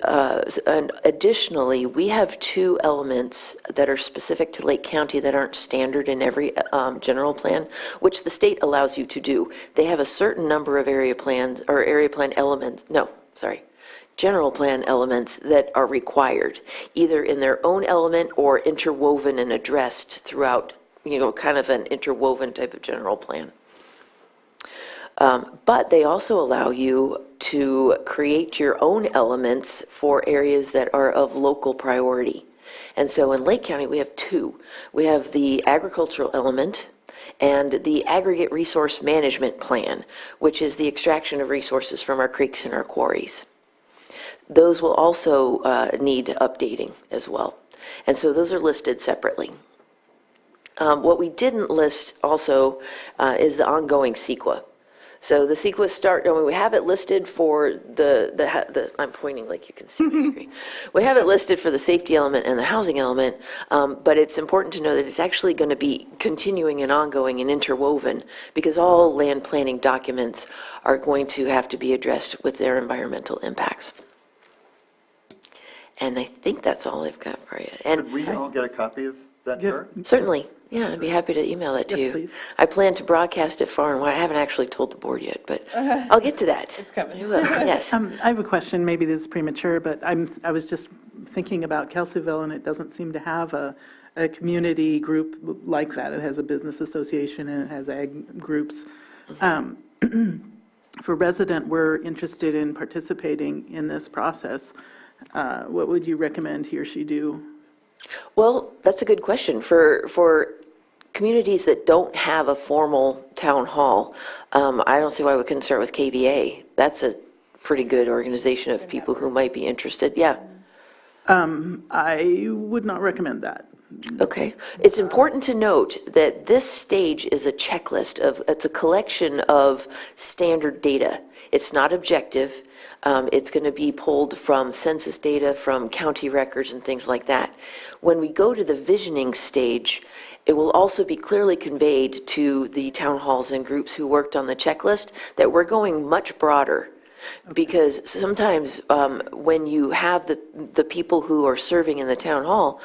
additionally, we have 2 elements that are specific to Lake County that aren't standard in every general plan, which the state allows you to do. They have a certain number of general plan elements that are required, either in their own element or interwoven and addressed throughout, kind of an interwoven type of general plan. But they also allow you to create your own elements for areas that are of local priority. And so in Lake County, we have 2. We have the agricultural element and the aggregate resource management plan, which is the extraction of resources from our creeks and our quarries. Those will also need updating as well. And so those are listed separately. What we didn't list also is the ongoing CEQA. So the CEQA we have it listed for I'm pointing like you can see my screen. We have it listed for the safety element and the housing element, but it's important to know that it's actually going to be continuing and ongoing and interwoven, because all land planning documents are going to have to be addressed with their environmental impacts. And I think that's all I've got for you. And Could we all get a copy of that Yes. chart? certainly, yeah, I'd be happy to email that to Yes, you. please. I plan to broadcast it far and wide. I haven't actually told the board yet, but I'll get to that. It's coming. I will, yes. I have a question, maybe this is premature, but I was just thinking about Kelseyville, and it doesn't seem to have a community group like that. It has a business association and it has ag groups. For resident, we're interested in participating in this process. What would you recommend he or she do? Well, that's a good question. For communities that don't have a formal town hall, I don't see why we couldn't start with KBA. That's a pretty good organization of people who might be interested. Yeah. I would not recommend that. Okay. It's important to note that this stage is a checklist it's a collection of standard data. It's not objective. It's going to be pulled from census data, from county records and things like that. When we go to the visioning stage, it will also be clearly conveyed to the town halls and groups who worked on the checklist that we're going much broader. Because sometimes when you have the people who are serving in the town hall,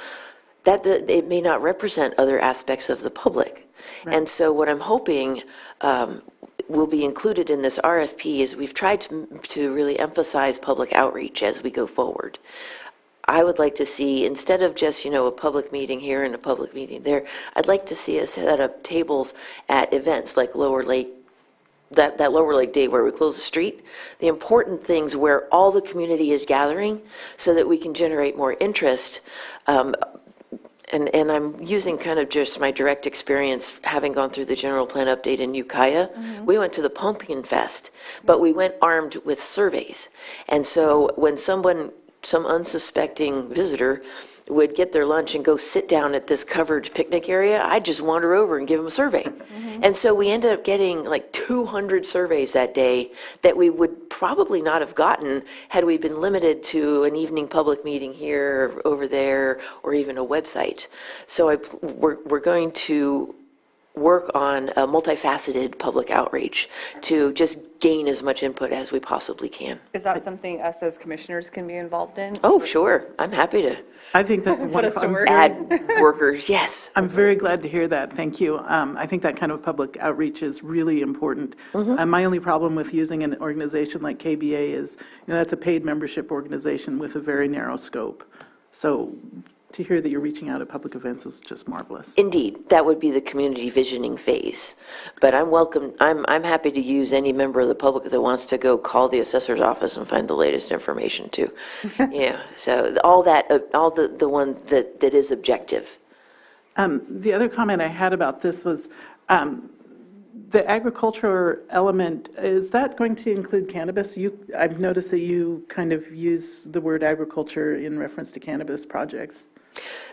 that it may not represent other aspects of the public. Right. And so what I'm hoping will be included in this RFP is we've tried to really emphasize public outreach as we go forward. I would like to see, instead of just, a public meeting here and a public meeting there, I'd like to see us set up tables at events like Lower Lake, that Lower Lake Day where we close the street, the important things where all the community is gathering so that we can generate more interest. And I'm using kind of just my direct experience having gone through the general plan update in Ukiah. Mm-hmm. We went to the Pumpkin Fest, but we went armed with surveys. And so when some unsuspecting visitor would get their lunch and go sit down at this covered picnic area, I'd just wander over and give them a survey. Mm-hmm. And so we ended up getting like 200 surveys that day that we would probably not have gotten had we been limited to an evening public meeting here or over there or even a website. So we're going to work on a multifaceted public outreach to just gain as much input as we possibly can. Is that something us as commissioners can be involved in? Oh, sure. I'm happy to. I think that's wonderful. Add workers, yes. I'm very glad to hear that. Thank you. I think that kind of public outreach is really important. Mm-hmm. My only problem with using an organization like KBA is, that's a paid membership organization with a very narrow scope. So to hear that you're reaching out at public events is just marvelous. Indeed, that would be the community visioning phase. But I'm happy to use any member of the public that wants to go call the assessor's office and find the latest information too. So all the one that is objective. The other comment I had about this was the agriculture element, is that going to include cannabis? I've noticed that you kind of use the word agriculture in reference to cannabis projects.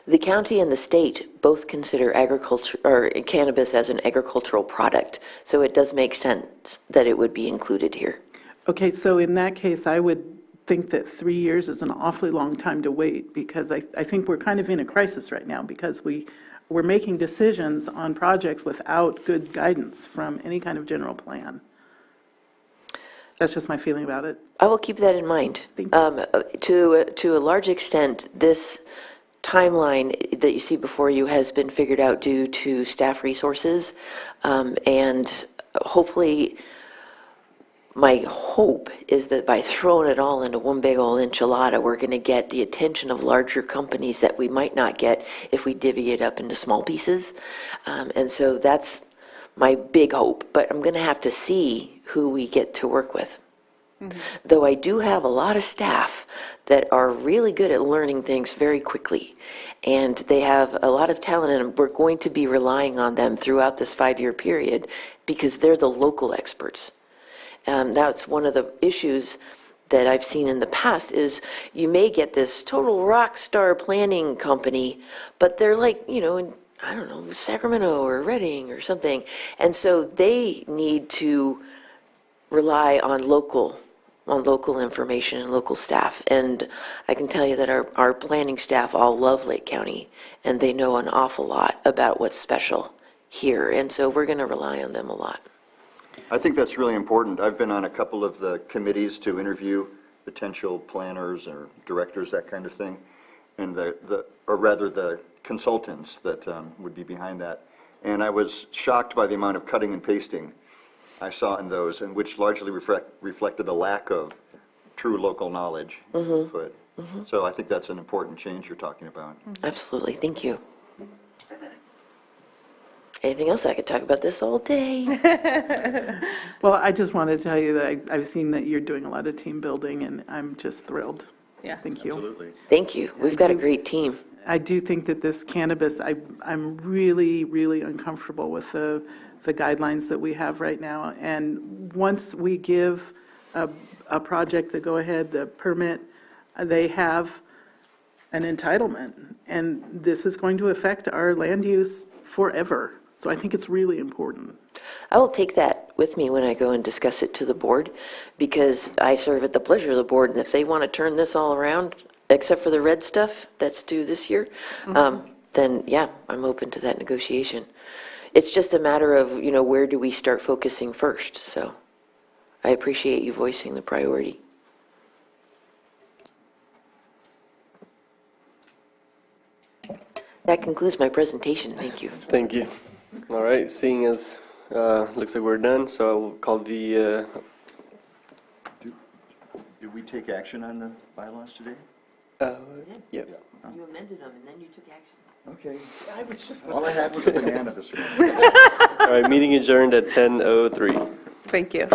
The county and the state both consider agriculture or cannabis as an agricultural product, so it does make sense that it would be included here. Okay, so in that case, I would think that 3 years is an awfully long time to wait, because I think we're kind of in a crisis right now, because we're making decisions on projects without good guidance from any kind of general plan. That's just my feeling about it. I will keep that in mind. To a large extent, this timeline that you see before you has been figured out due to staff resources, and hopefully my hope is that by throwing it all into one big old enchilada, we're going to get the attention of larger companies that we might not get if we divvy it up into small pieces. And so that's my big hope, but I'm going to have to see who we get to work with. Mm-hmm. Though I do have a lot of staff that are really good at learning things very quickly, and they have a lot of talent, and we're going to be relying on them throughout this 5-year period because they're the local experts. That's one of the issues that I've seen in the past is you may get this total rock star planning company, but they're like, in, I don't know, Sacramento or Redding or something. And so they need to rely on local information and local staff. And I can tell you that our planning staff all love Lake County, and they know an awful lot about what's special here. And so we're going to rely on them a lot. I think that's really important. I've been on a couple of the committees to interview potential planners or directors, that kind of thing, and or rather the consultants that would be behind that. And I was shocked by the amount of cutting and pasting I saw in those, and which largely reflected a lack of true local knowledge. Mm-hmm. Mm-hmm. So I think that's an important change you're talking about. Absolutely. Thank you. Anything else? I could talk about this all day. Well, I just want to tell you that I've seen that you're doing a lot of team building, and I'm just thrilled. Yeah. Thank you. Absolutely. Thank you. We've got a great team. I do think that this cannabis, I'm really, really uncomfortable with the guidelines that we have right now. And once we give a project the go-ahead, the permit, they have an entitlement. And this is going to affect our land use forever. So I think it's really important. I will take that with me when I go and discuss it to the board, because I serve at the pleasure of the board, and if they want to turn this all around, except for the red stuff that's due this year, then yeah, I'm open to that negotiation. It's just a matter of, where do we start focusing first? So I appreciate you voicing the priority. That concludes my presentation. Thank you. Thank you. All right, seeing as looks like we're done, so I will call the, Did we take action on the bylaws today? yeah. You amended them and then you took action. Okay. All I had was a banana this morning. All right, meeting adjourned at 10:03. Thank you.